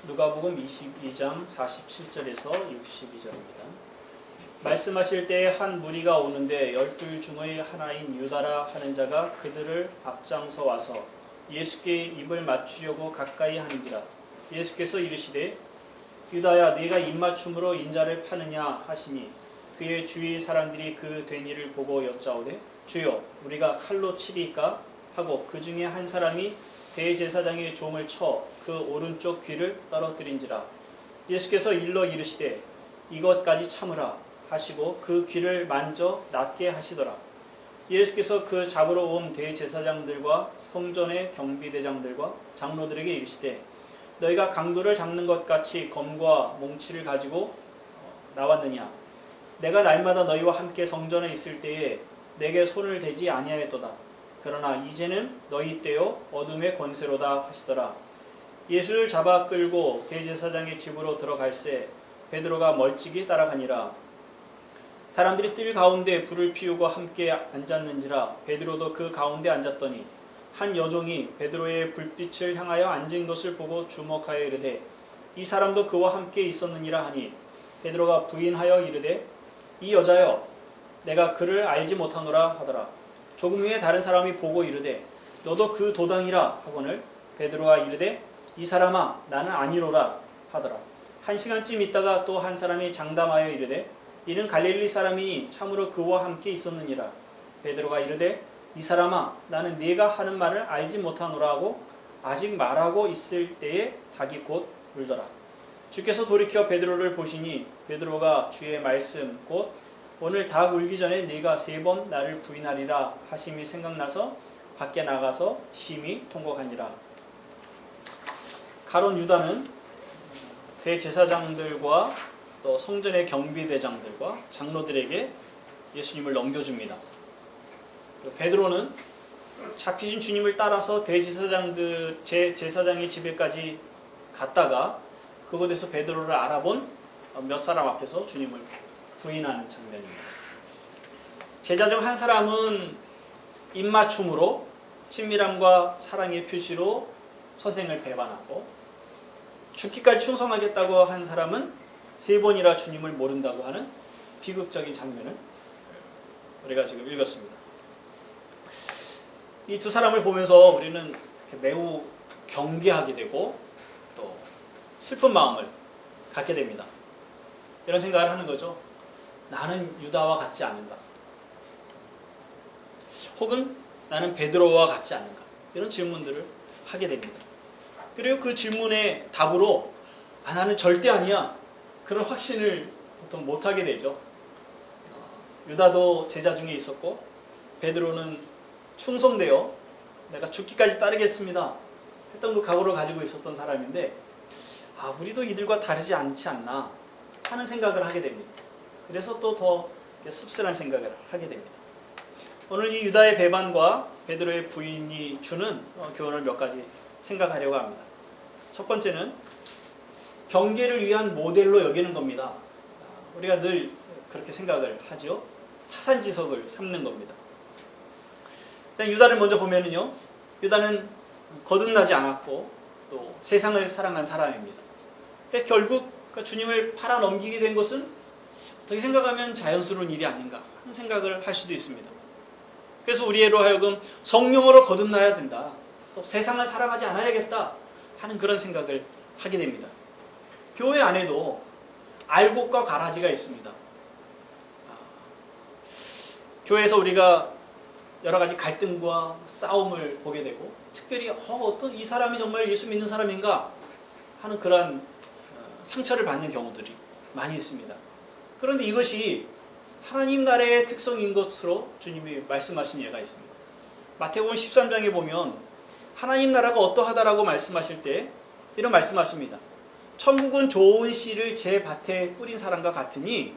누가복음 22장 47절에서 62절입니다. 말씀하실 때에 한 무리가 오는데 12 중의 하나인 유다라 하는 자가 그들을 앞장서 와서 예수께 입을 맞추려고 가까이 하는지라. 예수께서 이르시되 유다야 네가 입맞춤으로 인자를 파느냐 하시니 그의 주위 사람들이 그 된 일을 보고 여짜오되 주여 우리가 칼로 치리까 하고 그 중에 한 사람이 대제사장의 종을 쳐 그 오른쪽 귀를 떨어뜨린지라. 예수께서 일러 이르시되 이것까지 참으라 하시고 그 귀를 만져 낫게 하시더라. 예수께서 그 잡으러 온 대제사장들과 성전의 경비대장들과 장로들에게 이르시되 너희가 강도를 잡는 것 같이 검과 몽치를 가지고 나왔느냐. 내가 날마다 너희와 함께 성전에 있을 때에 내게 손을 대지 아니하였도다. 그러나 이제는 너희 때요 어둠의 권세로다 하시더라. 예수를 잡아 끌고 대제사장의 집으로 들어갈새 베드로가 멀찍이 따라가니라. 사람들이 뜰 가운데 불을 피우고 함께 앉았는지라. 베드로도 그 가운데 앉았더니 한 여종이 베드로의 불빛을 향하여 앉은 것을 보고 주목하여 이르되 이 사람도 그와 함께 있었느니라 하니 베드로가 부인하여 이르되 이 여자여 내가 그를 알지 못하노라 하더라. 조금 후에 다른 사람이 보고 이르되 너도 그 도당이라 하거늘 베드로가 이르되 이 사람아 나는 아니로라 하더라. 1시간쯤 있다가 또 한 사람이 장담하여 이르되 이는 갈릴리 사람이니 참으로 그와 함께 있었느니라. 베드로가 이르되 이 사람아 나는 네가 하는 말을 알지 못하노라 하고 아직 말하고 있을 때에 닭이 곧 울더라. 주께서 돌이켜 베드로를 보시니 베드로가 주의 말씀 곧 오늘 닭 울기 전에 네가 3번 나를 부인하리라 하심이 생각나서 밖에 나가서 심히 통곡하니라. 가론 유다는 대제사장들과 또 성전의 경비대장들과 장로들에게 예수님을 넘겨줍니다. 베드로는 잡히신 주님을 따라서 제사장의 집에까지 갔다가 그곳에서 베드로를 알아본 몇 사람 앞에서 주님을 부인하는 장면입니다. 제자 중 한 사람은 입맞춤으로 친밀함과 사랑의 표시로 선생을 배반하고 죽기까지 충성하겠다고 한 사람은 3번이라 주님을 모른다고 하는 비극적인 장면을 우리가 지금 읽었습니다. 이 두 사람을 보면서 우리는 매우 경계하게 되고 또 슬픈 마음을 갖게 됩니다. 이런 생각을 하는 거죠. 나는 유다와 같지 않은가? 혹은 나는 베드로와 같지 않은가? 이런 질문들을 하게 됩니다. 그리고 그 질문의 답으로 나는 절대 아니야. 그런 확신을 보통 못하게 되죠. 유다도 제자 중에 있었고 베드로는 충성되어 내가 죽기까지 따르겠습니다 했던 그 각오를 가지고 있었던 사람인데 우리도 이들과 다르지 않지 않나 하는 생각을 하게 됩니다. 그래서 또 더 씁쓸한 생각을 하게 됩니다. 오늘 이 유다의 배반과 베드로의 부인이 주는 교훈을 몇 가지 생각하려고 합니다. 첫 번째는 경계를 위한 모델로 여기는 겁니다. 우리가 늘 그렇게 생각을 하죠. 타산지석을 삼는 겁니다. 일단 유다를 먼저 보면은요. 유다는 거듭나지 않았고 또 세상을 사랑한 사람입니다. 결국 주님을 팔아 넘기게 된 것은 어떻게 생각하면 자연스러운 일이 아닌가 하는 생각을 할 수도 있습니다. 그래서 우리로 하여금 성령으로 거듭나야 된다. 또 세상을 사랑하지 않아야겠다 하는 그런 생각을 하게 됩니다. 교회 안에도 알곡과 가라지가 있습니다. 교회에서 우리가 여러 가지 갈등과 싸움을 보게 되고 특별히 어떤 이 사람이 정말 예수 믿는 사람인가 하는 그런 상처를 받는 경우들이 많이 있습니다. 그런데 이것이 하나님 나라의 특성인 것으로 주님이 말씀하신 예가 있습니다. 마태복음 13장에 보면 하나님 나라가 어떠하다라고 말씀하실 때 이런 말씀하십니다. 천국은 좋은 씨를 제 밭에 뿌린 사람과 같으니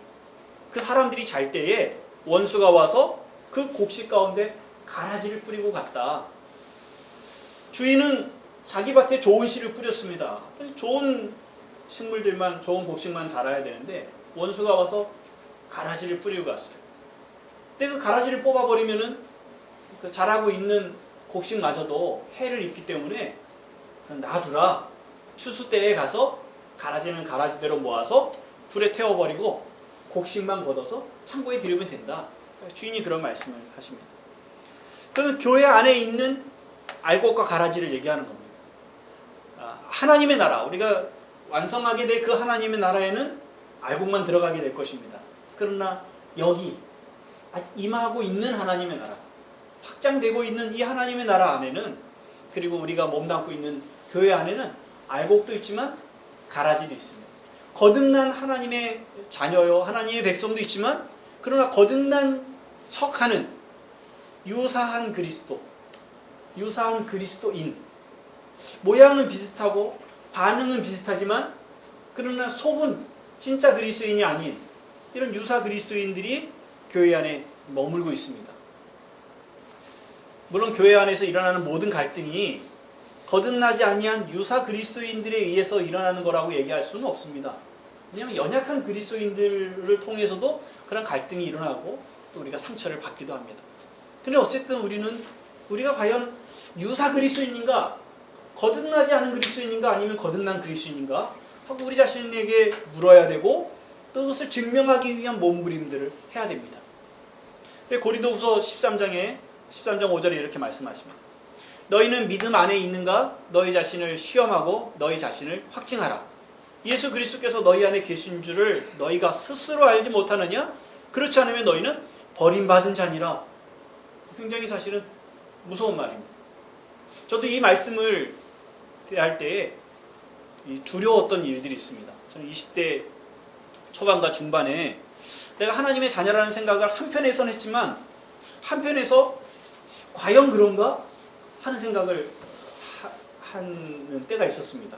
그 사람들이 잘 때에 원수가 와서 그 곡식 가운데 가라지를 뿌리고 갔다. 주인은 자기 밭에 좋은 씨를 뿌렸습니다. 좋은 식물들만, 좋은 곡식만 자라야 되는데 원수가 와서 가라지를 뿌리고 갔어요. 근데 그 가라지를 뽑아버리면은 그 자라고 있는 곡식마저도 해를 입기 때문에 그냥 놔두라. 추수 때에 가서 가라지는 가라지대로 모아서 불에 태워버리고 곡식만 걷어서 창고에 들이면 된다. 주인이 그런 말씀을 하십니다. 그는 교회 안에 있는 알곡과 가라지를 얘기하는 겁니다. 하나님의 나라, 우리가 완성하게 될 그 하나님의 나라에는 알곡만 들어가게 될 것입니다. 그러나 여기 아직 임하고 있는 하나님의 나라, 확장되고 있는 이 하나님의 나라 안에는, 그리고 우리가 몸담고 있는 교회 안에는 알곡도 있지만 가라지도 있습니다. 거듭난 하나님의 자녀요, 하나님의 백성도 있지만, 그러나 거듭난 척하는 유사한 그리스도, 유사한 그리스도인, 모양은 비슷하고 반응은 비슷하지만 그러나 속은 진짜 그리스도인이 아닌 이런 유사 그리스도인들이 교회 안에 머물고 있습니다. 물론 교회 안에서 일어나는 모든 갈등이 거듭나지 아니한 유사 그리스도인들에 의해서 일어나는 거라고 얘기할 수는 없습니다. 왜냐하면 연약한 그리스도인들을 통해서도 그런 갈등이 일어나고 또 우리가 상처를 받기도 합니다. 근데 어쨌든 우리가 과연 유사 그리스도인인가, 거듭나지 않은 그리스도인인가, 아니면 거듭난 그리스도인인가 하고 우리 자신에게 물어야 되고, 또 그것을 증명하기 위한 몸부림들을 해야 됩니다. 고린도후서 13장 5절에 이렇게 말씀하십니다. 너희는 믿음 안에 있는가? 너희 자신을 시험하고 너희 자신을 확증하라. 예수 그리스도께서 너희 안에 계신 줄을 너희가 스스로 알지 못하느냐? 그렇지 않으면 너희는 버림받은 자니라. 굉장히 사실은 무서운 말입니다. 저도 이 말씀을 대할 때에 두려웠던 일들이 있습니다. 저는 20대 초반과 중반에 내가 하나님의 자녀라는 생각을 한편에서는 했지만 한편에서 과연 그런가 하는 생각을 하는 때가 있었습니다.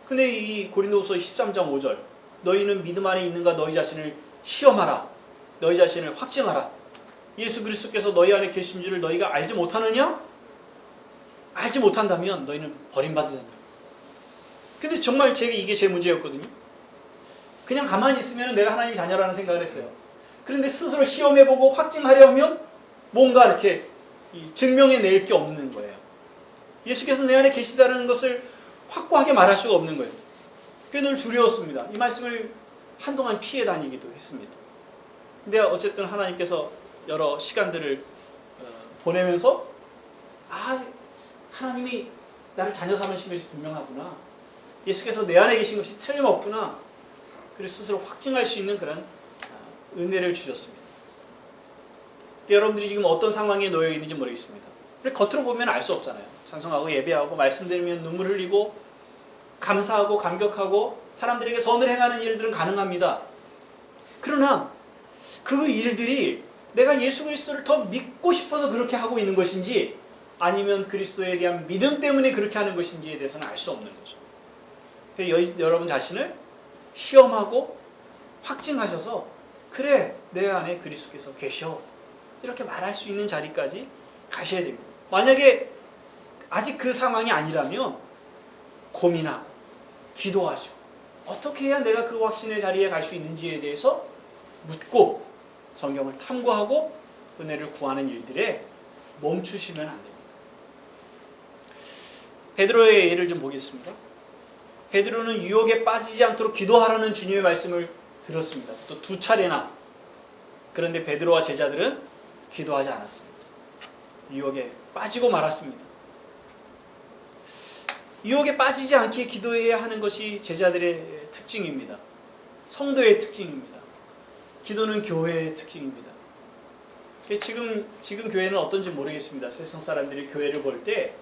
근데 이 고린도후서 13장 5절, 너희는 믿음 안에 있는가? 너희 자신을 시험하라. 너희 자신을 확증하라. 예수 그리스도께서 너희 안에 계신 줄을 너희가 알지 못하느냐? 알지 못한다면 너희는 버림받으느냐. 근데 정말 이게 제 문제였거든요. 그냥 가만히 있으면 내가 하나님의 자녀라는 생각을 했어요. 그런데 스스로 시험해보고 확증하려면 뭔가 이렇게 증명해낼 게 없는 거예요. 예수께서 내 안에 계시다는 것을 확고하게 말할 수가 없는 거예요. 그게 늘 두려웠습니다. 이 말씀을 한동안 피해 다니기도 했습니다. 근데 어쨌든 하나님께서 여러 시간들을 보내면서 하나님이 나를 자녀 삼으신 것이 분명하구나. 예수께서 내 안에 계신 것이 틀림없구나. 그래서 스스로 확증할 수 있는 그런 은혜를 주셨습니다. 여러분들이 지금 어떤 상황에 놓여 있는지 모르겠습니다. 겉으로 보면 알 수 없잖아요. 찬송하고 예배하고 말씀 들으면 눈물 흘리고 감사하고 감격하고 사람들에게 선을 행하는 일들은 가능합니다. 그러나 그 일들이 내가 예수 그리스도를 더 믿고 싶어서 그렇게 하고 있는 것인지 아니면 그리스도에 대한 믿음 때문에 그렇게 하는 것인지에 대해서는 알 수 없는 거죠. 여러분 자신을 시험하고 확증하셔서 그래, 내 안에 그리스도께서 계셔, 이렇게 말할 수 있는 자리까지 가셔야 됩니다. 만약에 아직 그 상황이 아니라면 고민하고 기도하시고 어떻게 해야 내가 그 확신의 자리에 갈 수 있는지에 대해서 묻고 성경을 탐구하고 은혜를 구하는 일들에 멈추시면 안 됩니다. 베드로의 예를 좀 보겠습니다. 베드로는 유혹에 빠지지 않도록 기도하라는 주님의 말씀을 들었습니다. 또 2차례나. 그런데 베드로와 제자들은 기도하지 않았습니다. 유혹에 빠지고 말았습니다. 유혹에 빠지지 않게 기도해야 하는 것이 제자들의 특징입니다. 성도의 특징입니다. 기도는 교회의 특징입니다. 지금 교회는 어떤지 모르겠습니다. 세상 사람들이 교회를 볼 때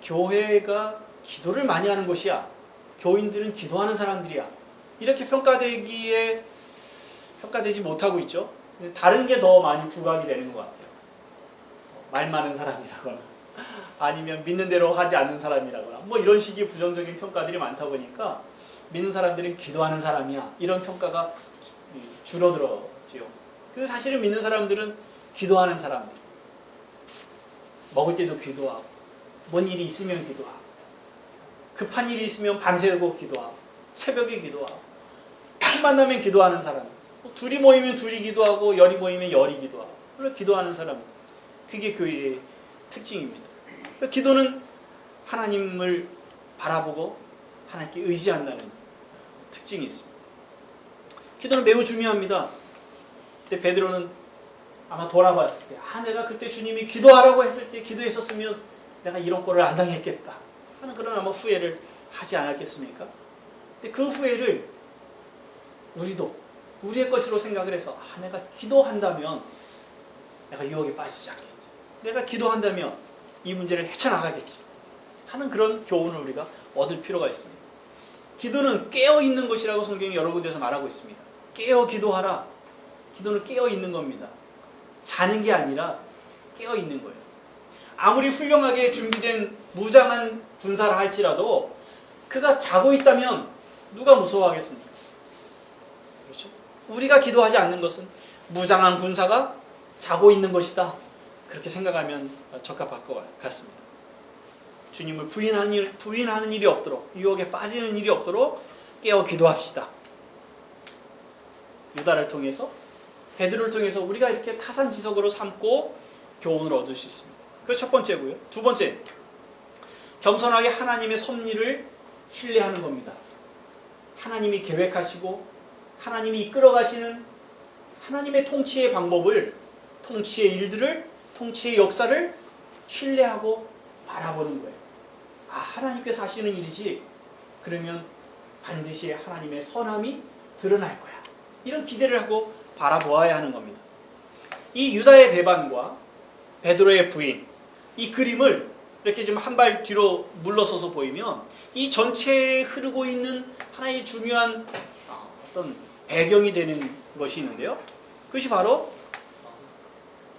교회가 기도를 많이 하는 곳이야, 교인들은 기도하는 사람들이야, 이렇게 평가되지 못하고 있죠. 다른 게 더 많이 부각이 되는 것 같아요. 말 많은 사람이라거나 아니면 믿는 대로 하지 않는 사람이라거나 뭐 이런 식의 부정적인 평가들이 많다 보니까 믿는 사람들은 기도하는 사람이야, 이런 평가가 줄어들었지요. 근데 사실은 믿는 사람들은 기도하는 사람들, 먹을 때도 기도하고, 뭔 일이 있으면 기도하고, 급한 일이 있으면 밤새고 기도하고, 새벽에 기도하고, 딱 만나면 기도하는 사람, 둘이 모이면 둘이 기도하고, 열이 모이면 열이 기도하고, 그래서 기도하는 사람, 그게 교회의 특징입니다. 기도는 하나님을 바라보고 하나님께 의지한다는 특징이 있습니다. 기도는 매우 중요합니다. 그때 베드로는 아마 돌아봤을 때 내가 그때 주님이 기도하라고 했을 때 기도했었으면 내가 이런 꼴을 안 당했겠다 하는 그런 아마 후회를 하지 않았겠습니까? 근데 그 후회를 우리도 우리의 것으로 생각을 해서 내가 기도한다면 내가 유혹에 빠지지 않겠지. 내가 기도한다면 이 문제를 헤쳐나가겠지 하는 그런 교훈을 우리가 얻을 필요가 있습니다. 기도는 깨어있는 것이라고 성경이 여러 군데서 말하고 있습니다. 깨어 기도하라. 기도는 깨어있는 겁니다. 자는 게 아니라 깨어있는 거예요. 아무리 훌륭하게 준비된 무장한 군사라 할지라도 그가 자고 있다면 누가 무서워하겠습니까? 그렇죠? 우리가 기도하지 않는 것은 무장한 군사가 자고 있는 것이다. 그렇게 생각하면 적합할 것 같습니다. 주님을 부인하는 일이 없도록, 유혹에 빠지는 일이 없도록 깨어 기도합시다. 유다를 통해서, 베드로를 통해서 우리가 이렇게 타산지석으로 삼고 교훈을 얻을 수 있습니다. 그게 첫 번째고요. 두 번째, 겸손하게 하나님의 섭리를 신뢰하는 겁니다. 하나님이 계획하시고 하나님이 이끌어가시는 하나님의 통치의 방법을, 통치의 일들을, 통치의 역사를 신뢰하고 바라보는 거예요. 하나님께서 하시는 일이지, 그러면 반드시 하나님의 선함이 드러날 거야. 이런 기대를 하고 바라보아야 하는 겁니다. 이 유다의 배반과 베드로의 부인, 이 그림을 이렇게 좀 한 발 뒤로 물러서서 보이면 이 전체에 흐르고 있는 하나의 중요한 어떤 배경이 되는 것이 있는데요. 그것이 바로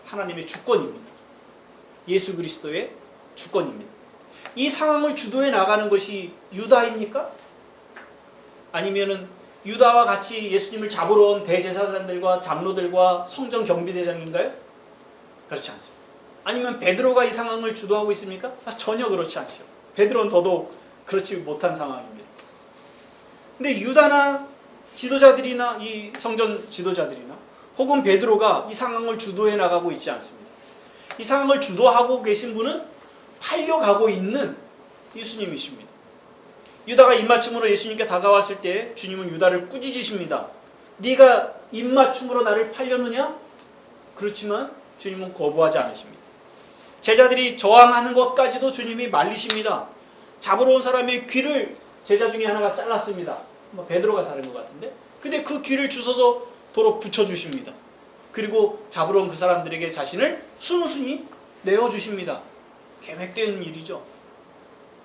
하나님의 주권입니다. 예수 그리스도의 주권입니다. 이 상황을 주도해 나가는 것이 유다입니까? 아니면은 유다와 같이 예수님을 잡으러 온 대제사장들과 장로들과 성전 경비대장인가요? 그렇지 않습니다. 아니면 베드로가 이 상황을 주도하고 있습니까? 전혀 그렇지 않죠. 베드로는 더더욱 그렇지 못한 상황입니다. 근데 유다나 지도자들이나 이 성전 지도자들이나 혹은 베드로가 이 상황을 주도해 나가고 있지 않습니다. 이 상황을 주도하고 계신 분은 팔려가고 있는 예수님이십니다. 유다가 입맞춤으로 예수님께 다가왔을 때 주님은 유다를 꾸짖으십니다. 네가 입맞춤으로 나를 팔려느냐? 그렇지만 주님은 거부하지 않으십니다. 제자들이 저항하는 것까지도 주님이 말리십니다. 잡으러 온 사람의 귀를 제자 중에 하나가 잘랐습니다. 베드로가 자른 것 같은데. 근데 그 귀를 주워서 도로 붙여주십니다. 그리고 잡으러 온 그 사람들에게 자신을 순순히 내어주십니다. 계획된 일이죠.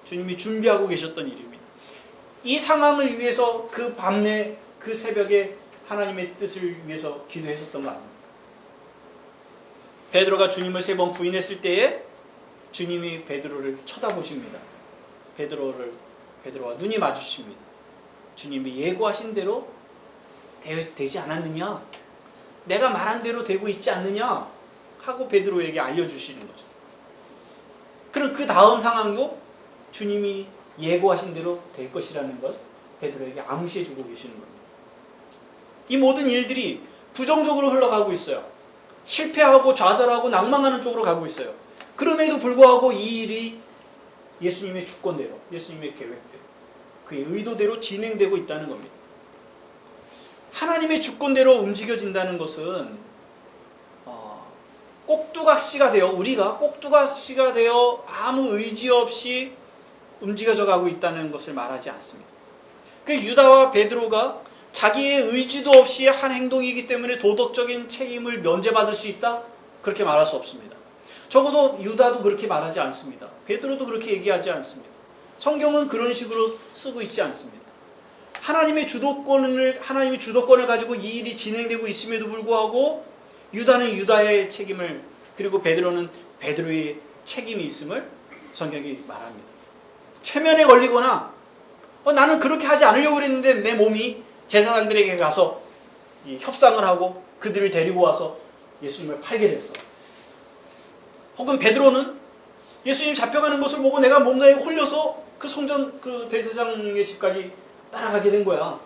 주님이 준비하고 계셨던 일입니다. 이 상황을 위해서 그 밤에 그 새벽에 하나님의 뜻을 위해서 기도했었던 거 아닙니까? 베드로가 주님을 3번 부인했을 때에 주님이 베드로를 쳐다보십니다. 베드로와 눈이 마주칩니다. 주님이 예고하신 대로 되지 않았느냐? 내가 말한 대로 되고 있지 않느냐? 하고 베드로에게 알려주시는 거죠. 그럼 그 다음 상황도 주님이 예고하신 대로 될 것이라는 것 베드로에게 암시해주고 계시는 겁니다. 이 모든 일들이 부정적으로 흘러가고 있어요. 실패하고 좌절하고 낭망하는 쪽으로 가고 있어요. 그럼에도 불구하고 이 일이 예수님의 주권대로, 예수님의 계획대로, 그의 의도대로 진행되고 있다는 겁니다. 하나님의 주권대로 움직여진다는 것은 꼭두각시가 되어, 우리가 꼭두각시가 되어 아무 의지 없이 움직여져 가고 있다는 것을 말하지 않습니다. 그 유다와 베드로가 자기의 의지도 없이 한 행동이기 때문에 도덕적인 책임을 면제받을 수 있다? 그렇게 말할 수 없습니다. 적어도 유다도 그렇게 말하지 않습니다. 베드로도 그렇게 얘기하지 않습니다. 성경은 그런 식으로 쓰고 있지 않습니다. 하나님이 주도권을 가지고 이 일이 진행되고 있음에도 불구하고 유다는 유다의 책임을, 그리고 베드로는 베드로의 책임이 있음을 성경이 말합니다. 체면에 걸리거나 나는 그렇게 하지 않으려고 그랬는데 내 몸이 제사장들에게 가서 협상을 하고 그들을 데리고 와서 예수님을 팔게 됐어. 혹은 베드로는 예수님 잡혀가는 것을 보고 내가 뭔가에 홀려서 그 성전 그 대제사장의 집까지 따라가게 된 거야.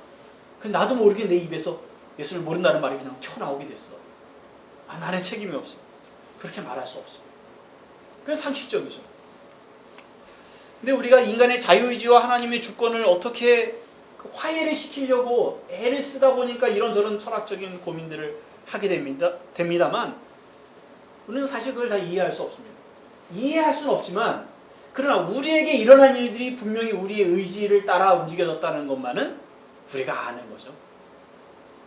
근데 나도 모르게 내 입에서 예수를 모른다는 말이 그냥 튀어나오게 됐어. 나는 책임이 없어. 그렇게 말할 수 없습니다. 그건 상식적이죠. 근데 우리가 인간의 자유의지와 하나님의 주권을 어떻게 화해를 시키려고 애를 쓰다 보니까 이런저런 철학적인 고민들을 하게 됩니다만 우리는 사실 그걸 다 이해할 수 없습니다. 이해할 수는 없지만 그러나 우리에게 일어난 일들이 분명히 우리의 의지를 따라 움직여졌다는 것만은 우리가 아는 거죠.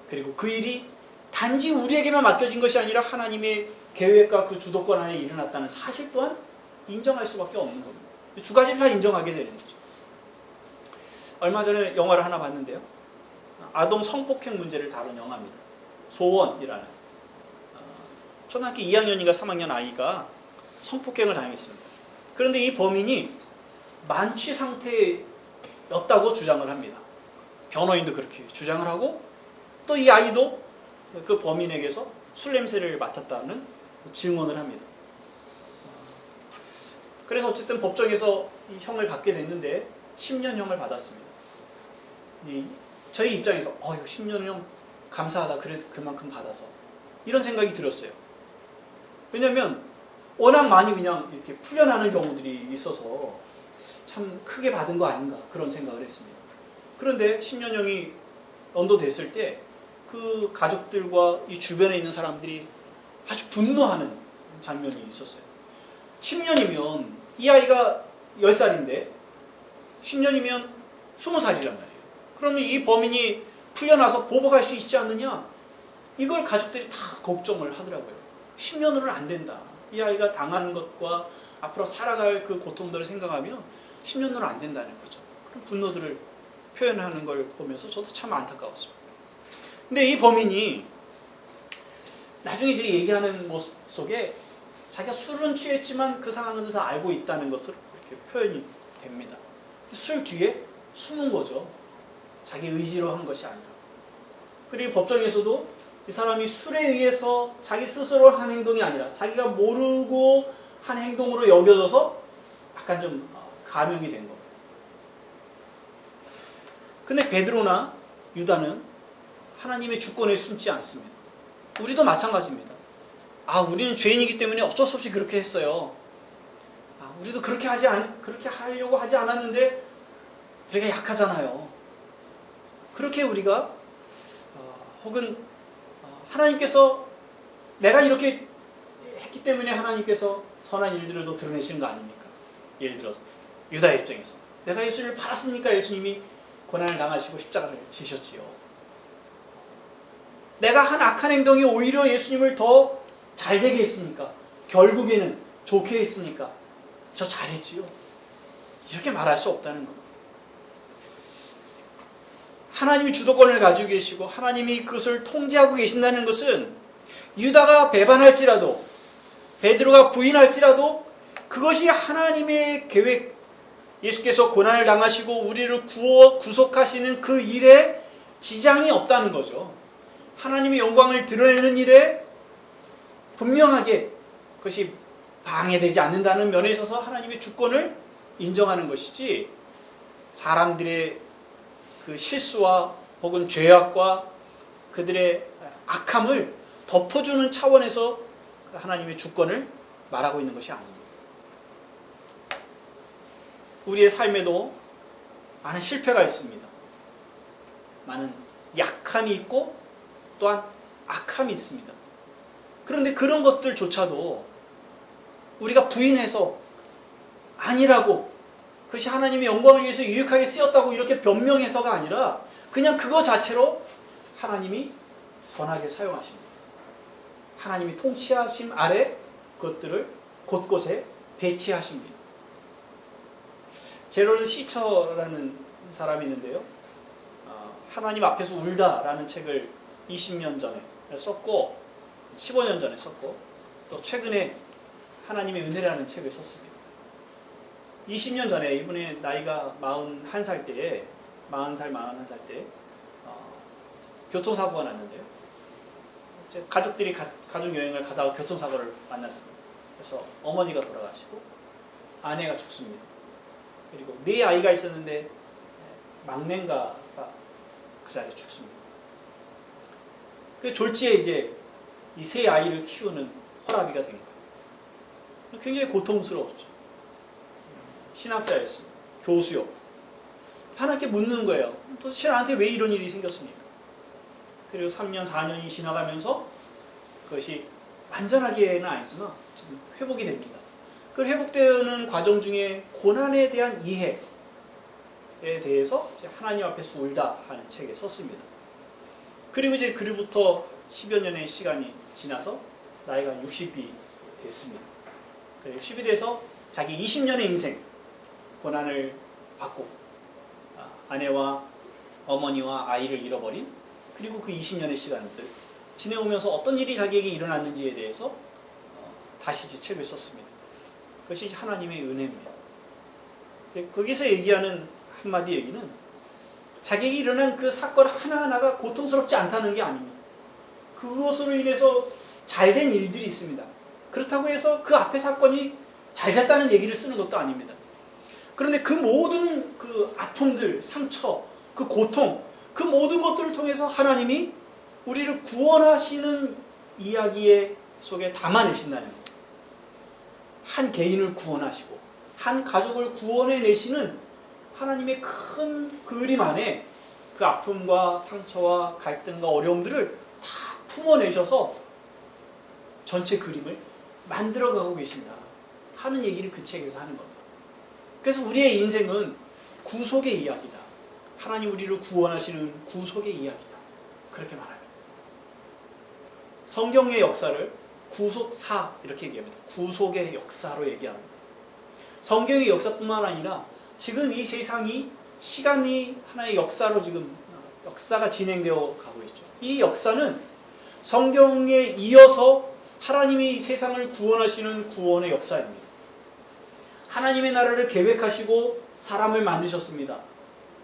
그리고 그 일이 단지 우리에게만 맡겨진 것이 아니라 하나님의 계획과 그 주도권 안에 일어났다는 사실 또한 인정할 수밖에 없는 겁니다. 두 가지를 다 인정하게 되는 거죠. 얼마 전에 영화를 하나 봤는데요. 아동 성폭행 문제를 다룬 영화입니다. 소원이라는 초등학교 2학년인가 3학년 아이가 성폭행을 당했습니다. 그런데 이 범인이 만취 상태였다고 주장을 합니다. 변호인도 그렇게 주장을 하고 또 이 아이도 그 범인에게서 술 냄새를 맡았다는 증언을 합니다. 그래서 어쨌든 법정에서 이 형을 받게 됐는데 10년형을 받았습니다. 저희 입장에서 이거 10년형 감사하다. 그래도 그만큼 받아서 이런 생각이 들었어요. 왜냐하면 워낙 많이 그냥 이렇게 풀려나는 경우들이 있어서 참 크게 받은 거 아닌가 그런 생각을 했습니다. 그런데 10년형이 언도됐을 때 그 가족들과 이 주변에 있는 사람들이 아주 분노하는 장면이 있었어요. 10년이면 이 아이가 10살인데 10년이면 20살이란 말이에요. 그러면 이 범인이 풀려나서 보복할 수 있지 않느냐? 이걸 가족들이 다 걱정을 하더라고요. 10년으로는 안 된다. 이 아이가 당한 것과 앞으로 살아갈 그 고통들을 생각하면 10년으로는 안 된다는 거죠. 그런 분노들을 표현하는 걸 보면서 저도 참 안타까웠습니다. 근데 이 범인이 나중에 이제 얘기하는 모습 속에 자기가 술은 취했지만 그 상황을 다 알고 있다는 것으로 이렇게 표현이 됩니다. 술 뒤에 숨은 거죠. 자기 의지로 한 것이 아니라. 그리고 법정에서도 이 사람이 술에 의해서 자기 스스로 한 행동이 아니라 자기가 모르고 한 행동으로 여겨져서 약간 좀 감형이 된 겁니다. 근데 베드로나 유다는 하나님의 주권에 숨지 않습니다. 우리도 마찬가지입니다. 우리는 죄인이기 때문에 어쩔 수 없이 그렇게 했어요. 우리도 그렇게 하려고 하지 않았는데 우리가 약하잖아요. 그렇게 우리가 혹은 하나님께서 내가 이렇게 했기 때문에 하나님께서 선한 일들을 더 드러내시는 거 아닙니까? 예를 들어서 유다의 입장에서 내가 예수님을 팔았으니까 예수님이 고난을 당하시고 십자가를 지셨지요. 내가 한 악한 행동이 오히려 예수님을 더 잘되게 했으니까 결국에는 좋게 했으니까 저 잘했지요. 이렇게 말할 수 없다는 겁니다. 하나님이 주도권을 가지고 계시고 하나님이 그것을 통제하고 계신다는 것은 유다가 배반할지라도 베드로가 부인할지라도 그것이 하나님의 계획, 예수께서 고난을 당하시고 우리를 구속하시는 그 일에 지장이 없다는 거죠. 하나님의 영광을 드러내는 일에 분명하게 그것이 방해되지 않는다는 면에 있어서 하나님의 주권을 인정하는 것이지 사람들의 그 실수와 혹은 죄악과 그들의 악함을 덮어주는 차원에서 하나님의 주권을 말하고 있는 것이 아닙니다. 우리의 삶에도 많은 실패가 있습니다. 많은 약함이 있고 또한 악함이 있습니다. 그런데 그런 것들조차도 우리가 부인해서 아니라고 그것이 하나님의 영광을 위해서 유익하게 쓰였다고 이렇게 변명해서가 아니라 그냥 그거 자체로 하나님이 선하게 사용하십니다. 하나님이 통치하심 아래 그것들을 곳곳에 배치하십니다. 제럴드 시처라는 사람이 있는데요. 하나님 앞에서 울다라는 책을 20년 전에 썼고 15년 전에 썼고 또 최근에 하나님의 은혜라는 책을 썼습니다. 20년 전에 이분의 나이가 41살 때에 41살 때 교통사고가 났는데요. 가족들이 가족 여행을 가다가 교통사고를 만났습니다. 그래서 어머니가 돌아가시고 아내가 죽습니다. 그리고 4아이가 있었는데 막내인가가 그 자리에 죽습니다. 그 졸지에 이제 이 3아이를 키우는 허라비가 된 거예요. 굉장히 고통스러웠죠. 신학자였습니다. 교수요. 하나님께 묻는 거예요. 도대체 나한테 왜 이런 일이 생겼습니까? 그리고 3년, 4년이 지나가면서 그것이 완전하게는 아니지만 회복이 됩니다. 그 회복되는 과정 중에 고난에 대한 이해에 대해서 하나님 앞에서 울다 하는 책에 썼습니다. 그리고 이제 그로부터 10여 년의 시간이 지나서 나이가 60이 됐습니다. 60이 돼서 자기 20년의 인생 고난을 받고 아내와 어머니와 아이를 잃어버린 그리고 그 20년의 시간들 지내오면서 어떤 일이 자기에게 일어났는지에 대해서 다시 이제 책을 썼습니다. 그것이 하나님의 은혜입니다. 거기서 얘기하는 한마디 얘기는 자기에게 일어난 그 사건 하나하나가 고통스럽지 않다는 게 아닙니다. 그것으로 인해서 잘된 일들이 있습니다. 그렇다고 해서 그 앞에 사건이 잘 됐다는 얘기를 쓰는 것도 아닙니다. 그런데 그 모든 그 아픔들, 상처, 그 고통, 그 모든 것들을 통해서 하나님이 우리를 구원하시는 이야기 속에 담아내신다는 것. 한 개인을 구원하시고 한 가족을 구원해내시는 하나님의 큰 그림 안에 그 아픔과 상처와 갈등과 어려움들을 다 품어내셔서 전체 그림을 만들어가고 계신다 하는 얘기를 그 책에서 하는 겁니다. 그래서 우리의 인생은 구속의 이야기다. 하나님 우리를 구원하시는 구속의 이야기다. 그렇게 말합니다. 성경의 역사를 구속사 이렇게 얘기합니다. 구속의 역사로 얘기합니다. 성경의 역사뿐만 아니라 지금 이 세상이 시간이 하나의 역사로 지금 역사가 진행되어 가고 있죠. 이 역사는 성경에 이어서 하나님이 세상을 구원하시는 구원의 역사입니다. 하나님의 나라를 계획하시고 사람을 만드셨습니다.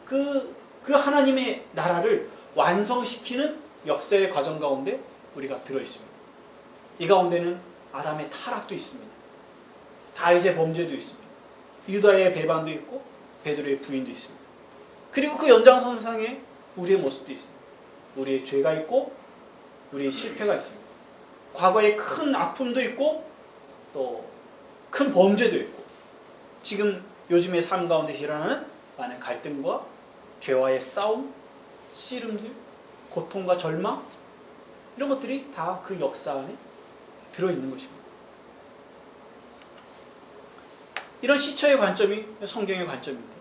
그 하나님의 나라를 완성시키는 역사의 과정 가운데 우리가 들어있습니다. 이 가운데는 아담의 타락도 있습니다. 다윗의 범죄도 있습니다. 유다의 배반도 있고 베드로의 부인도 있습니다. 그리고 그 연장선상에 우리의 모습도 있습니다. 우리의 죄가 있고 우리의 실패가 있습니다. 과거의 큰 아픔도 있고 또 큰 범죄도 있고 지금 요즘의 삶 가운데 일어나는 많은 갈등과 죄와의 싸움, 씨름들, 고통과 절망 이런 것들이 다 그 역사 안에 들어있는 것입니다. 이런 시처의 관점이 성경의 관점입니다.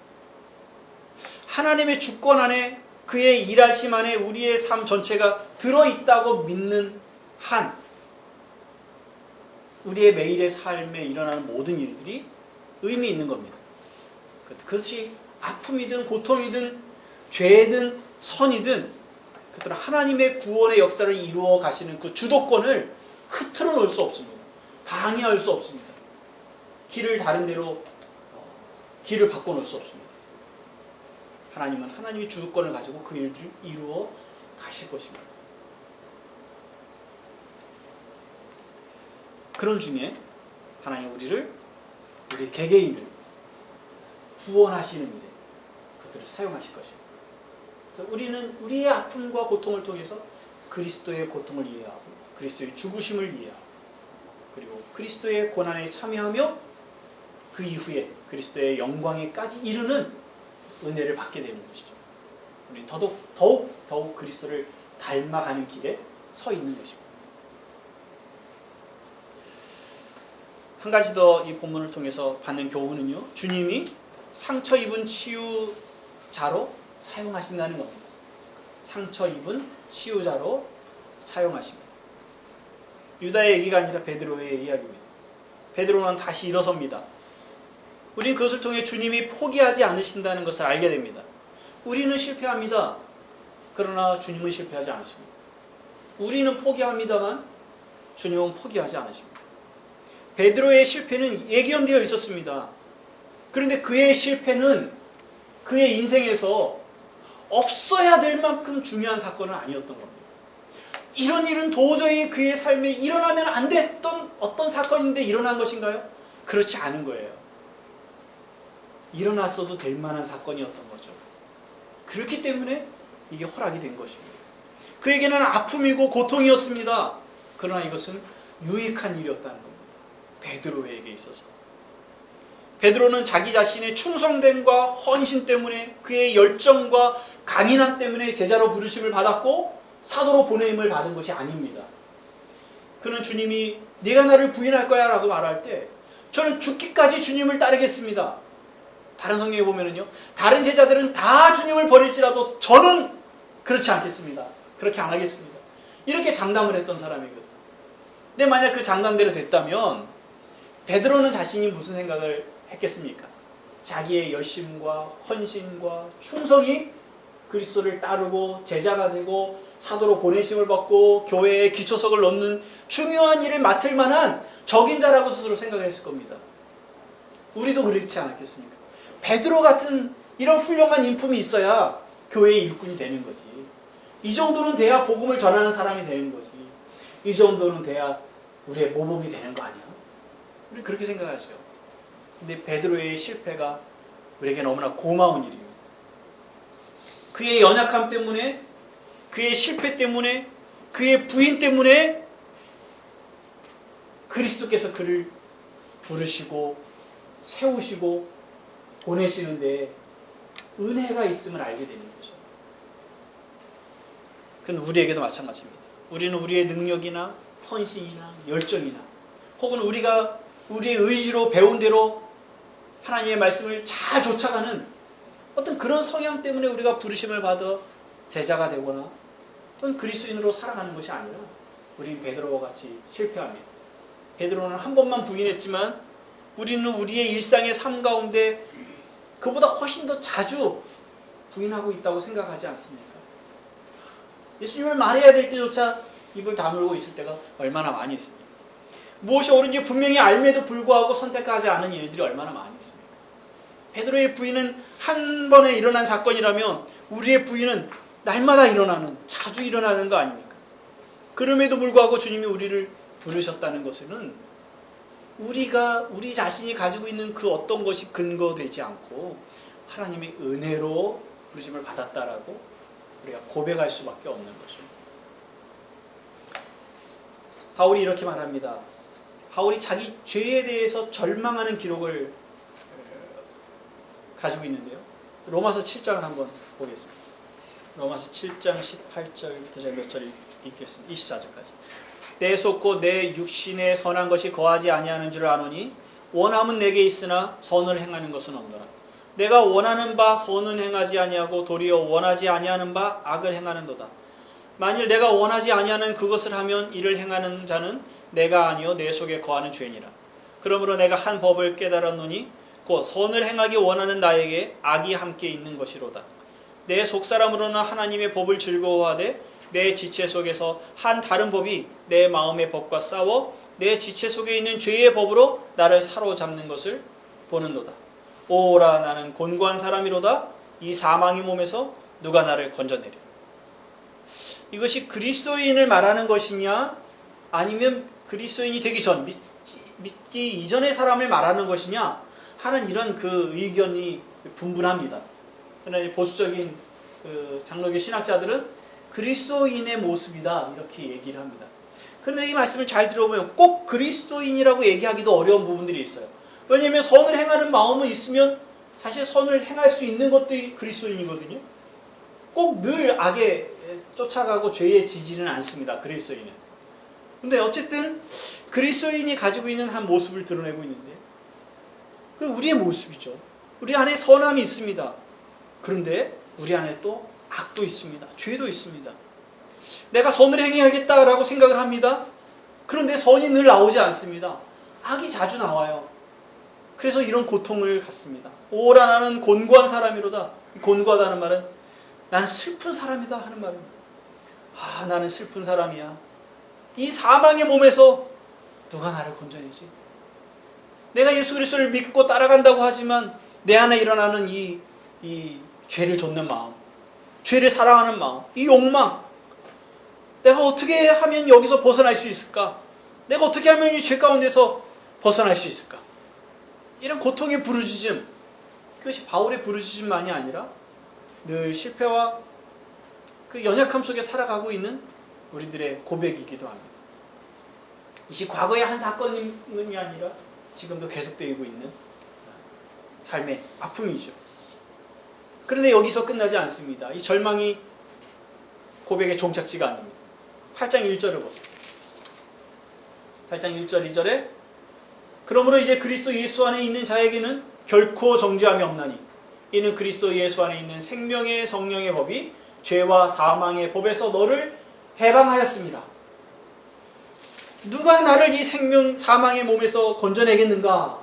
하나님의 주권 안에 그의 일하심 안에 우리의 삶 전체가 들어있다고 믿는 한 우리의 매일의 삶에 일어나는 모든 일들이 의미 있는 겁니다. 그것이 아픔이든 고통이든 죄든 선이든 그들은 하나님의 구원의 역사를 이루어 가시는 그 주도권을 흐트러 놓을 수 없습니다. 방해할 수 없습니다. 길을 다른 데로 길을 바꿔놓을 수 없습니다. 하나님은 하나님의 주도권을 가지고 그 일들을 이루어 가실 것입니다. 그런 중에 하나님 우리 개개인을 구원하시는 일에 그들을 사용하실 것입니다. 그래서 우리는 우리의 아픔과 고통을 통해서 그리스도의 고통을 이해하고 그리스도의 죽으심을 이해하고 그리고 그리스도의 고난에 참여하며 그 이후에 그리스도의 영광에까지 이르는 은혜를 받게 되는 것이죠. 우리 더욱 그리스도를 닮아가는 길에 서 있는 것입니다. 한 가지 더 이 본문을 통해서 받는 교훈은요. 주님이 상처 입은 치유자로 사용하신다는 겁니다. 상처 입은 치유자로 사용하십니다. 유다의 얘기가 아니라 베드로의 이야기입니다. 베드로는 다시 일어섭니다. 우리는 그것을 통해 주님이 포기하지 않으신다는 것을 알게 됩니다. 우리는 실패합니다. 그러나 주님은 실패하지 않으십니다. 우리는 포기합니다만 주님은 포기하지 않으십니다. 베드로의 실패는 예견되어 있었습니다. 그런데 그의 실패는 그의 인생에서 없어야 될 만큼 중요한 사건은 아니었던 겁니다. 이런 일은 도저히 그의 삶에 일어나면 안 됐던 어떤 사건인데 일어난 것인가요? 그렇지 않은 거예요. 일어났어도 될 만한 사건이었던 거죠. 그렇기 때문에 이게 허락이 된 것입니다. 그에게는 아픔이고 고통이었습니다. 그러나 이것은 유익한 일이었다는 겁니다. 베드로에게 있어서. 베드로는 자기 자신의 충성됨과 헌신 때문에 그의 열정과 강인함 때문에 제자로 부르심을 받았고 사도로 보냄을 받은 것이 아닙니다. 그는 주님이 네가 나를 부인할 거야 라고 말할 때 저는 죽기까지 주님을 따르겠습니다. 다른 성경에 보면은요, 다른 제자들은 다 주님을 버릴지라도 저는 그렇지 않겠습니다. 그렇게 안 하겠습니다. 이렇게 장담을 했던 사람이거든요. 근데 만약 그 장담대로 됐다면 베드로는 자신이 무슨 생각을 했겠습니까? 자기의 열심과 헌신과 충성이 그리스도를 따르고 제자가 되고 사도로 보내심을 받고 교회에 기초석을 놓는 중요한 일을 맡을 만한 적임자라고 스스로 생각을 했을 겁니다. 우리도 그렇지 않았겠습니까? 베드로 같은 이런 훌륭한 인품이 있어야 교회의 일꾼이 되는 거지. 이 정도는 돼야 복음을 전하는 사람이 되는 거지. 이 정도는 돼야 우리의 모범이 되는 거 아니야? 우리 그렇게 생각하죠. 근데 베드로의 실패가 우리에게 너무나 고마운 일입니다. 그의 연약함 때문에, 그의 실패 때문에, 그의 부인 때문에 그리스도께서 그를 부르시고 세우시고 보내시는데 은혜가 있음을 알게 되는 거죠. 그건 우리에게도 마찬가지입니다. 우리는 우리의 능력이나 헌신이나 열정이나 혹은 우리가 우리의 의지로 배운 대로 하나님의 말씀을 잘 쫓아가는 어떤 그런 성향 때문에 우리가 부르심을 받아 제자가 되거나 또는 그리스도인으로 살아가는 것이 아니라 우린 베드로와 같이 실패합니다. 베드로는 한 번만 부인했지만 우리는 우리의 일상의 삶 가운데 그보다 훨씬 더 자주 부인하고 있다고 생각하지 않습니까? 예수님을 말해야 될 때조차 입을 다물고 있을 때가 얼마나 많이 있습니까? 무엇이 옳은지 분명히 알매도 불구하고 선택하지 않은 일들이 얼마나 많이 있습니까? 베드로의 부인은 한 번에 일어난 사건이라면 우리의 부인은 날마다 일어나는, 자주 일어나는 거 아닙니까? 그럼에도 불구하고 주님이 우리를 부르셨다는 것은 우리 자신이 가지고 있는 그 어떤 것이 근거되지 않고 하나님의 은혜로 부르심을 받았다라고 우리가 고백할 수밖에 없는 거죠. 바울이 이렇게 말합니다. 바울이 자기 죄에 대해서 절망하는 기록을 가지고 있는데요. 로마서 7장을 한번 보겠습니다. 로마서 7장 18절부터 제가 몇 절 읽겠습니다. 24절까지. 내 속 내 육신에 선한 것이 거하지 아니하는 줄 아노니 원함은 내게 있으나 선을 행하는 것은 없노라. 내가 원하는 바 선은 행하지 아니하고 도리어 원하지 아니하는 바 악을 행하는도다. 만일 내가 원하지 아니하는 그것을 하면 이를 행하는 자는 내가 아니요 내 속에 거하는 죄니라. 그러므로 내가 한 법을 깨달았노니 곧 선을 행하기 원하는 나에게 악이 함께 있는 것이로다. 내 속사람으로는 하나님의 법을 즐거워하되 내 지체 속에서 한 다른 법이 내 마음의 법과 싸워 내 지체 속에 있는 죄의 법으로 나를 사로잡는 것을 보는도다. 오라 나는 곤고한 사람이로다. 이 사망의 몸에서 누가 나를 건져내려. 이것이 그리스도인을 말하는 것이냐 아니면 그리스도인이 되기 전 믿기 이전의 사람을 말하는 것이냐 하는 이런 그 의견이 분분합니다. 그러나 보수적인 장로교 신학자들은 그리스도인의 모습이다 이렇게 얘기를 합니다. 그런데 이 말씀을 잘 들어보면 꼭 그리스도인이라고 얘기하기도 어려운 부분들이 있어요. 왜냐하면 선을 행하는 마음은 있으면 사실 선을 행할 수 있는 것도 그리스도인이거든요. 꼭 늘 악에 쫓아가고 죄에 지지는 않습니다. 그리스도인은. 근데 어쨌든 그리스도인이 가지고 있는 한 모습을 드러내고 있는데 그 우리의 모습이죠. 우리 안에 선함이 있습니다. 그런데 우리 안에 또 악도 있습니다. 죄도 있습니다. 내가 선을 행해야겠다라고 생각을 합니다. 그런데 선이 늘 나오지 않습니다. 악이 자주 나와요. 그래서 이런 고통을 갖습니다. 오라 나는 곤고한 사람이로다. 곤고하다는 말은 나는 슬픈 사람이다 하는 말입니다. 아 나는 슬픈 사람이야. 이 사망의 몸에서 누가 나를 건져내지? 내가 예수 그리스도를 믿고 따라간다고 하지만 내 안에 일어나는 이 죄를 좇는 마음, 죄를 사랑하는 마음, 이 욕망, 내가 어떻게 하면 여기서 벗어날 수 있을까? 내가 어떻게 하면 이 죄 가운데서 벗어날 수 있을까? 이런 고통의 부르짖음, 그것이 바울의 부르짖음만이 아니라 늘 실패와 그 연약함 속에 살아가고 있는 우리들의 고백이기도 합니다. 이것이 과거의 한 사건이 아니라 지금도 계속되고 있는 삶의 아픔이죠. 그런데 여기서 끝나지 않습니다. 이 절망이 고백의 종착지가 아닙니다. 8장 1절을 보세요. 8장 1절 2절에 그러므로 이제 그리스도 예수 안에 있는 자에게는 결코 정죄함이 없나니 이는 그리스도 예수 안에 있는 생명의 성령의 법이 죄와 사망의 법에서 너를 해방하였습니다. 누가 나를 이 생명 사망의 몸에서 건져내겠는가?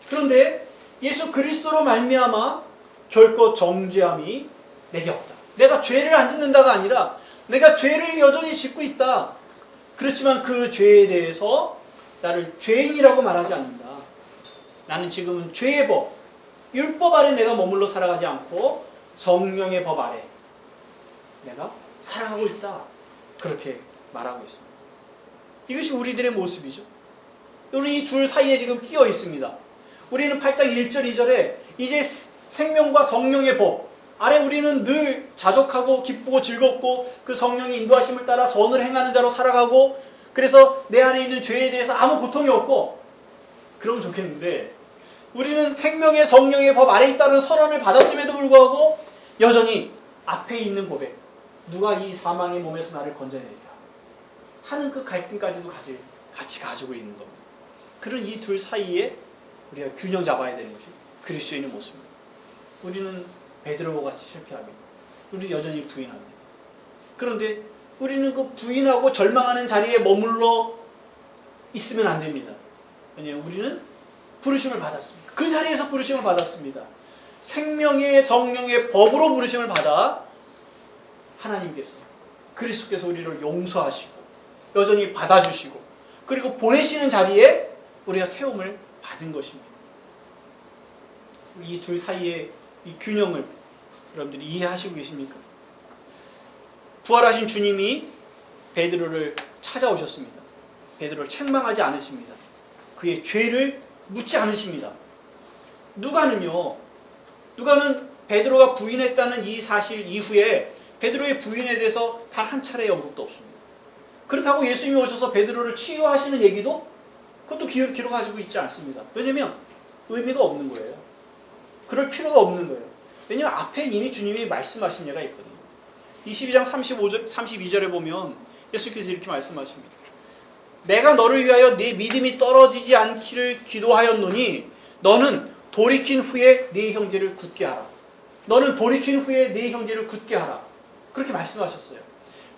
그런데 예수 그리스도로 말미암아 결코 정죄함이 내게 없다. 내가 죄를 안 짓는다가 아니라 내가 죄를 여전히 짓고 있다. 그렇지만 그 죄에 대해서 나를 죄인이라고 말하지 않는다. 나는 지금은 죄의 법, 율법 아래 내가 머물러 살아가지 않고 성령의 법 아래 내가 살아가고 있다. 그렇게 말하고 있습니다. 이것이 우리들의 모습이죠. 우리 이 둘 사이에 지금 끼어 있습니다. 우리는 8장 1절 2절에 이제 생명과 성령의 법 아래 우리는 늘 자족하고 기쁘고 즐겁고 그 성령의 인도하심을 따라 선을 행하는 자로 살아가고 그래서 내 안에 있는 죄에 대해서 아무 고통이 없고 그러면 좋겠는데 우리는 생명의 성령의 법 아래 있다는 선언을 받았음에도 불구하고 여전히 앞에 있는 고백 누가 이 사망의 몸에서 나를 건져내리라 하는 그 갈등까지도 같이 가지고 있는 겁니다. 그런 이 둘 사이에 우리가 균형 잡아야 되는 것이 그리스도인의 모습입니다. 우리는 베드로와 같이 실패합니다. 우리는 여전히 부인합니다. 그런데 우리는 그 부인하고 절망하는 자리에 머물러 있으면 안 됩니다. 왜냐하면 우리는 부르심을 받았습니다. 그 자리에서 부르심을 받았습니다. 생명의 성령의 법으로 부르심을 받아 하나님께서 그리스도께서 우리를 용서하시고 여전히 받아주시고 그리고 보내시는 자리에 우리가 세움을 받은 것입니다. 이 둘 사이의 이 균형을 여러분들이 이해하시고 계십니까? 부활하신 주님이 베드로를 찾아오셨습니다. 베드로를 책망하지 않으십니다. 그의 죄를 묻지 않으십니다. 누가는 베드로가 부인했다는 이 사실 이후에 베드로의 부인에 대해서 단 한 차례의 언급도 없습니다. 그렇다고 예수님이 오셔서 베드로를 치유하시는 얘기도 그것도 기록하시고 있지 않습니다. 왜냐하면 의미가 없는 거예요. 그럴 필요가 없는 거예요. 왜냐하면 앞에 이미 주님이 말씀하신 예가 있거든요. 22장 32절에 보면 예수께서 이렇게 말씀하십니다. 내가 너를 위하여 네 믿음이 떨어지지 않기를 기도하였노니 너는 돌이킨 후에 네 형제를 굳게 하라. 너는 돌이킨 후에 네 형제를 굳게 하라. 그렇게 말씀하셨어요.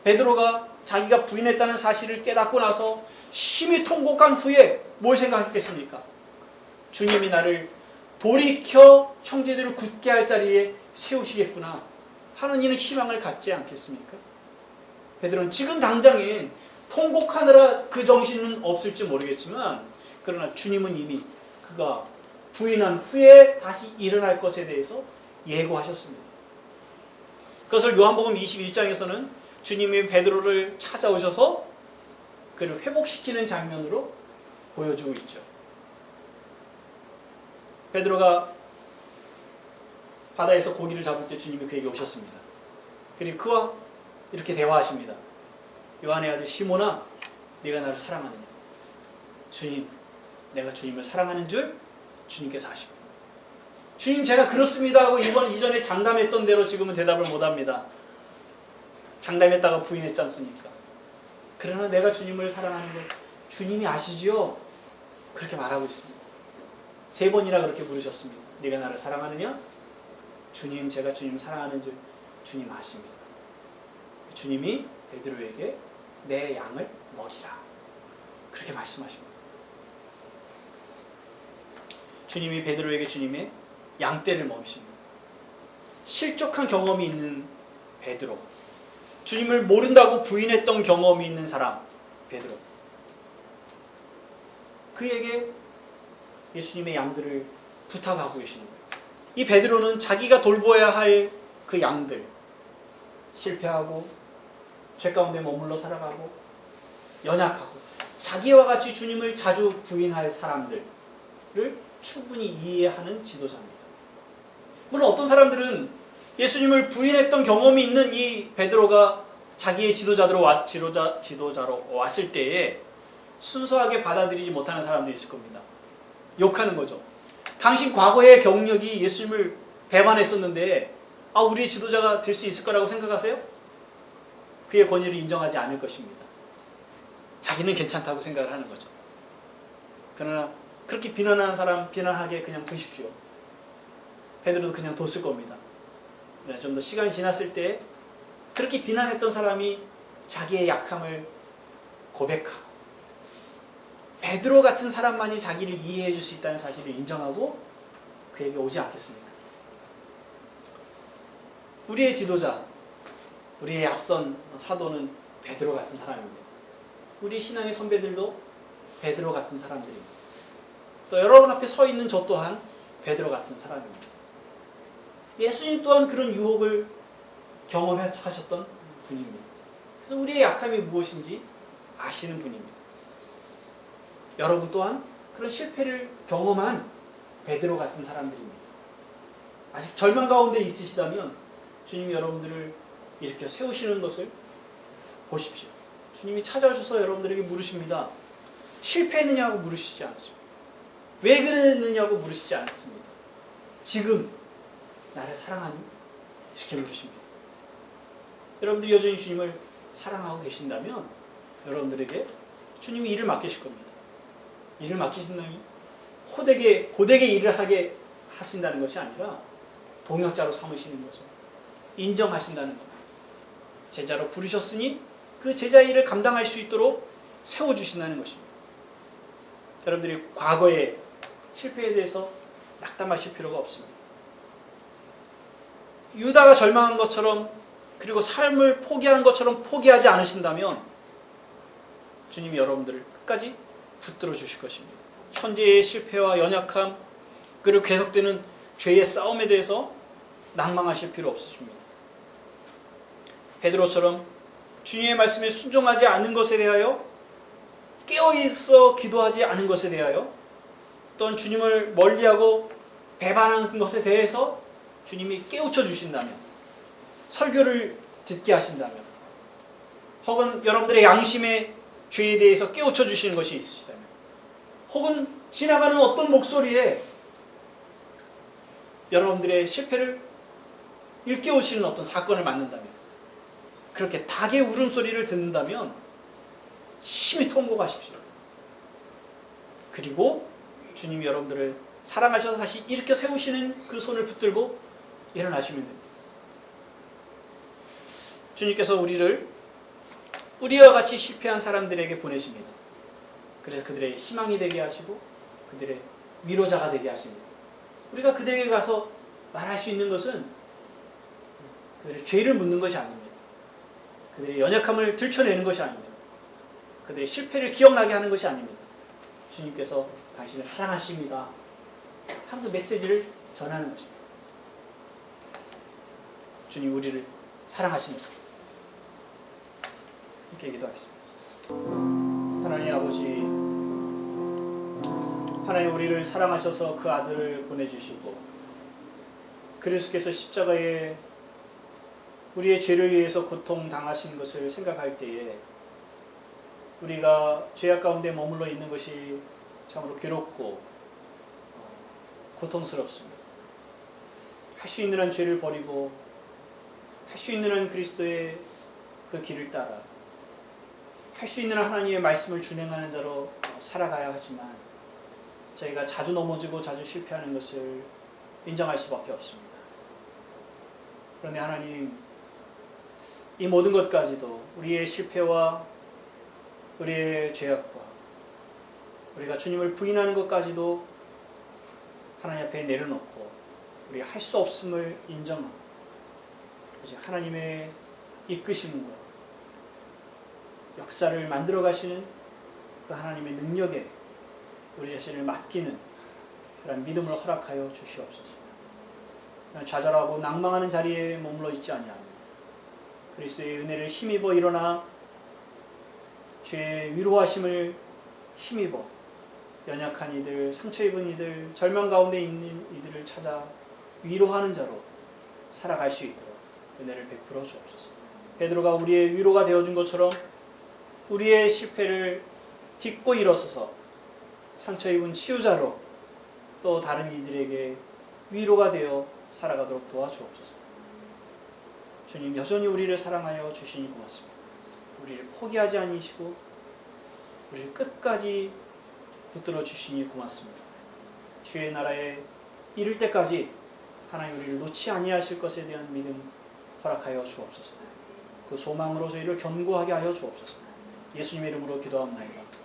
베드로가 자기가 부인했다는 사실을 깨닫고 나서 심히 통곡한 후에 뭘 생각했겠습니까? 주님이 나를 돌이켜 형제들을 굳게 할 자리에 세우시겠구나 하는 이는 희망을 갖지 않겠습니까? 베드로는 지금 당장엔 통곡하느라 그 정신은 없을지 모르겠지만 그러나 주님은 이미 그가 부인한 후에 다시 일어날 것에 대해서 예고하셨습니다. 그것을 요한복음 21장에서는 주님이 베드로를 찾아오셔서 그를 회복시키는 장면으로 보여주고 있죠. 베드로가 바다에서 고기를 잡을 때 주님이 그에게 오셨습니다. 그리고 그와 이렇게 대화하십니다. 요한의 아들 시몬아, 네가 나를 사랑하느냐? 주님, 내가 주님을 사랑하는 줄 주님께서 아십니다. 주님, 제가 그렇습니다 하고 이전에 장담했던 대로 지금은 대답을 못합니다. 장담했다가 부인했지 않습니까? 그러나 내가 주님을 사랑하는 걸 주님이 아시지요? 그렇게 말하고 있습니다. 3번이나 그렇게 부르셨습니다. 네가 나를 사랑하느냐? 주님, 제가 주님 사랑하는 줄 주님 아십니다. 주님이 베드로에게 내 양을 먹이라. 그렇게 말씀하십니다. 주님이 베드로에게 주님의 양떼를 먹이십니다. 실족한 경험이 있는 베드로, 주님을 모른다고 부인했던 경험이 있는 사람 베드로, 그에게 예수님의 양들을 부탁하고 계시는 거예요. 이 베드로는 자기가 돌보아야 할 그 양들, 실패하고 죄 가운데 머물러 살아가고 연약하고 자기와 같이 주님을 자주 부인할 사람들을 충분히 이해하는 지도자입니다. 물론 어떤 사람들은 예수님을 부인했던 경험이 있는 이 베드로가 자기의 지도자로 왔을 때에 순수하게 받아들이지 못하는 사람들이 있을 겁니다. 욕하는 거죠. 당신 과거의 경력이 예수님을 배반했었는데 우리의 지도자가 될 수 있을 거라고 생각하세요? 그의 권위를 인정하지 않을 것입니다. 자기는 괜찮다고 생각을 하는 거죠. 그러나 그렇게 비난하는 사람 비난하게 그냥 두십시오. 베드로도 그냥 뒀을 겁니다. 좀 더 시간이 지났을 때 그렇게 비난했던 사람이 자기의 약함을 고백하고 베드로 같은 사람만이 자기를 이해해 줄 수 있다는 사실을 인정하고 그에게 오지 않겠습니까? 우리의 지도자, 우리의 앞선 사도는 베드로 같은 사람입니다. 우리 신앙의 선배들도 베드로 같은 사람들입니다. 또 여러분 앞에 서 있는 저 또한 베드로 같은 사람입니다. 예수님 또한 그런 유혹을 경험하셨던 분입니다. 그래서 우리의 약함이 무엇인지 아시는 분입니다. 여러분 또한 그런 실패를 경험한 베드로 같은 사람들입니다. 아직 절망 가운데 있으시다면 주님이 여러분들을 일으켜 세우시는 것을 보십시오. 주님이 찾아오셔서 여러분들에게 물으십니다. 실패했느냐고 물으시지 않습니다. 왜 그랬느냐고 물으시지 않습니다. 지금 나를 사랑하니? 이렇게 물으십니다. 여러분들이 여전히 주님을 사랑하고 계신다면 여러분들에게 주님이 일을 맡기실 겁니다. 일을 맡기신다면 고되게 일을 하게 하신다는 것이 아니라 동역자로 삼으시는 거죠. 인정하신다는 것. 제자로 부르셨으니 그 제자의 일을 감당할 수 있도록 세워주신다는 것입니다. 여러분들이 과거의 실패에 대해서 낙담하실 필요가 없습니다. 유다가 절망한 것처럼 그리고 삶을 포기한 것처럼 포기하지 않으신다면 주님이 여러분들을 끝까지 붙들어 주실 것입니다. 현재의 실패와 연약함 그리고 계속되는 죄의 싸움에 대해서 낭망하실 필요 없으십니다. 베드로처럼 주님의 말씀에 순종하지 않는 것에 대하여 깨어있어 기도하지 않은 것에 대하여 또한 주님을 멀리하고 배반하는 것에 대해서 주님이 깨우쳐 주신다면 설교를 듣게 하신다면 혹은 여러분들의 양심의 죄에 대해서 깨우쳐 주시는 것이 있으시다면 혹은 지나가는 어떤 목소리에 여러분들의 실패를 일깨우시는 어떤 사건을 만난다면 그렇게 닭의 울음소리를 듣는다면 심히 통곡하십시오. 그리고 주님이 여러분들을 사랑하셔서 다시 일으켜 세우시는 그 손을 붙들고 일어나시면 됩니다. 주님께서 우리를 우리와 같이 실패한 사람들에게 보내십니다. 그래서 그들의 희망이 되게 하시고 그들의 위로자가 되게 하십니다. 우리가 그들에게 가서 말할 수 있는 것은 그들의 죄를 묻는 것이 아닙니다. 그들의 연약함을 들춰내는 것이 아닙니다. 그들의 실패를 기억나게 하는 것이 아닙니다. 주님께서 당신을 사랑하십니다 하는 그 메시지를 전하는 것입니다. 주님 우리를 사랑하시는 것. 함께 기도하겠습니다. 하나님 아버지, 하나님 우리를 사랑하셔서 그 아들을 보내주시고 그리스도께서 십자가에 우리의 죄를 위해서 고통당하신 것을 생각할 때에 우리가 죄악 가운데 머물러 있는 것이 참으로 괴롭고 고통스럽습니다. 할 수 있는 한 죄를 버리고 할 수 있는 한 그리스도의 그 길을 따라 할 수 있는 한 하나님의 말씀을 준행하는 자로 살아가야 하지만 저희가 자주 넘어지고 자주 실패하는 것을 인정할 수밖에 없습니다. 그런데 하나님, 이 모든 것까지도 우리의 실패와 우리의 죄악과 우리가 주님을 부인하는 것까지도 하나님 앞에 내려놓고 우리가 할 수 없음을 인정하고 오직 하나님의 이끄심과 역사를 만들어 가시는 그 하나님의 능력에 우리 자신을 맡기는 그런 믿음을 허락하여 주시옵소서. 좌절하고 낭망하는 자리에 머물러 있지 아니하며 그리스도의 은혜를 힘입어 일어나 주의 위로하심을 힘입어 연약한 이들, 상처 입은 이들, 절망 가운데 있는 이들을 찾아 위로하는 자로 살아갈 수 있도록 은혜를 베풀어 주옵소서. 베드로가 우리의 위로가 되어준 것처럼 우리의 실패를 딛고 일어서서 상처 입은 치유자로 또 다른 이들에게 위로가 되어 살아가도록 도와주옵소서. 주님, 여전히 우리를 사랑하여 주시니 고맙습니다. 우리를 포기하지 아니시고 우리를 끝까지 붙들어 주시니 고맙습니다. 주의 나라에 이를 때까지 하나님 우리를 놓지 아니하실 것에 대한 믿음 허락하여 주옵소서. 그 소망으로 저희를 견고하게 하여 주옵소서. 예수님의 이름으로 기도합나이다.